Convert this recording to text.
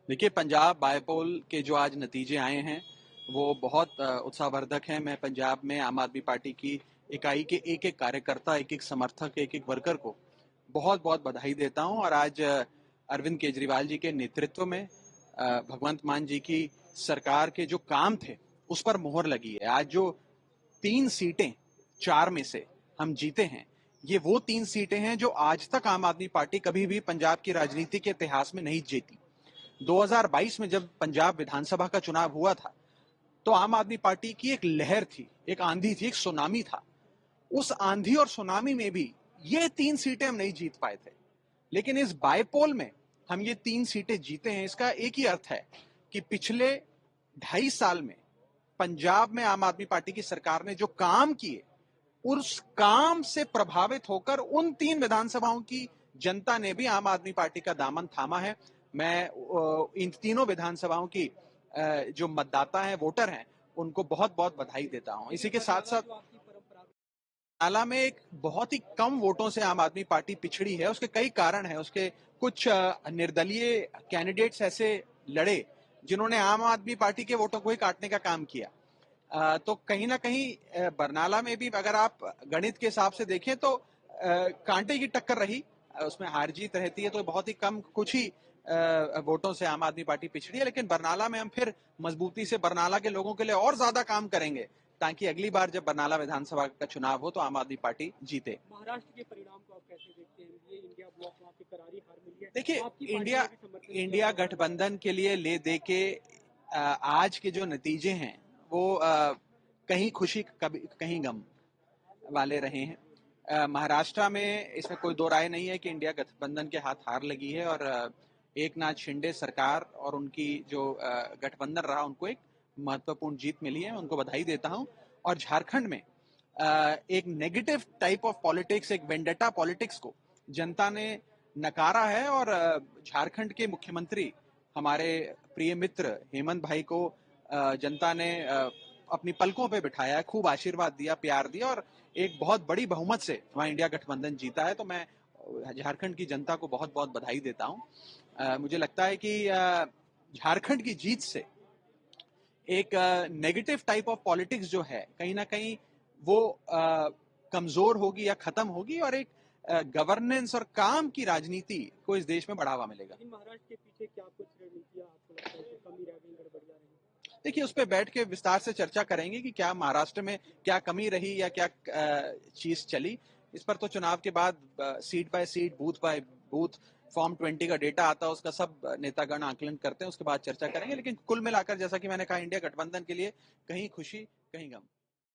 देखिए, पंजाब बायपोल के जो आज नतीजे आए हैं वो बहुत उत्साहवर्धक हैं। मैं पंजाब में आम आदमी पार्टी की इकाई के एक एक कार्यकर्ता, एक एक समर्थक, एक एक वर्कर को बहुत बहुत बधाई देता हूं। और आज अरविंद केजरीवाल जी के नेतृत्व में भगवंत मान जी की सरकार के जो काम थे उस पर मोहर लगी है। आज जो 3 सीटें 4 में से हम जीते हैं, ये वो 3 सीटें हैं जो आज तक आम आदमी पार्टी कभी भी पंजाब की राजनीति के इतिहास में नहीं जीती। 2022 में जब पंजाब विधानसभा का चुनाव हुआ था तो आम आदमी पार्टी की एक लहर थी, एक आंधी थी, एक सुनामी था। उस आंधी और सुनामी में भी ये 3 सीटें हम नहीं जीत पाए थे, लेकिन इस बायपोल में हम ये 3 सीटें जीते हैं। इसका एक ही अर्थ है कि पिछले 2.5 साल में पंजाब में आम आदमी पार्टी की सरकार ने जो काम किए, उस काम से प्रभावित होकर उन 3 विधानसभाओं की जनता ने भी आम आदमी पार्टी का दामन थामा है। मैं इन तीनों विधानसभाओं की जो मतदाता हैं, वोटर हैं, उनको बहुत बहुत बधाई देता हूं। इसी के साथ साथ नाला में एक बहुत ही कम वोटों से आम आदमी पार्टी पिछड़ी है। उसके कई कारण हैं। उसके कुछ निर्दलीय कैंडिडेट्स ऐसे लड़े जिन्होंने आम आदमी पार्टी के वोटों को ही काटने का काम किया। तो कहीं ना कहीं बरनाला में भी अगर आप गणित के हिसाब से देखें तो कांटे की टक्कर रही। उसमें हार जीत रहती है तो बहुत ही कम, कुछ ही वोटों से आम आदमी पार्टी पिछड़ी है। लेकिन बरनाला में हम फिर मजबूती से बरनाला के लोगों के लिए और ज्यादा काम करेंगे ताकि अगली बार जब बरनाला विधानसभा का चुनाव हो तो आम आदमी पार्टी जीते। महाराष्ट्र के परिणाम को आप कैसे देखते हैं? ये इंडिया ब्लॉक वहाँ पे करारी हार मिली है। देखिए, इंडिया गठबंधन के लिए ले दे के आज के जो नतीजे हैं वो कहीं खुशी कहीं गम वाले रहे हैं। महाराष्ट्र में इसमें कोई दो राय नहीं है कि इंडिया गठबंधन के हाथ हार लगी है और एक नाथ शिंदे सरकार और उनकी जो गठबंधन रहा उनको एक महत्वपूर्ण जीत मिली है। मैं उनको बधाई देता हूं। और झारखंड में एक नेगेटिव टाइप ऑफ पॉलिटिक्स, एक वेंडेटा पॉलिटिक्स को जनता ने नकारा है और झारखंड के मुख्यमंत्री हमारे प्रिय मित्र हेमंत भाई को जनता ने अपनी पलकों पे बिठाया है, खूब आशीर्वाद दिया, प्यार दिया और एक बहुत बड़ी बहुमत से वहां इंडिया गठबंधन जीता है। तो मैं झारखंड की जनता को बहुत बहुत बधाई देता हूं। मुझे लगता है कि झारखंड की जीत से एक नेगेटिव टाइप ऑफ पॉलिटिक्स जो है कहीं ना कहीं वो कमजोर होगी या खत्म होगी और एक गवर्नेंस और काम की राजनीति को इस देश में बढ़ावा मिलेगा। महाराष्ट्र के पीछे क्या कुछ रणनीतियां आपको लगता है कि कमी रह गई, गड़बड़ जा रही? देखिए, उस पर बैठ के विस्तार से चर्चा करेंगे कि क्या महाराष्ट्र में क्या कमी रही या क्या चीज चली। इस पर तो चुनाव के बाद seat by seat, booth by booth form 20 का डेटा आता है, उसका सब नेतागण आकलन करते हैं, उसके बाद चर्चा करेंगे। लेकिन कुल मिलाकर जैसा कि मैंने कहा, इंडिया गठबंधन के लिए कहीं खुशी कहीं गम।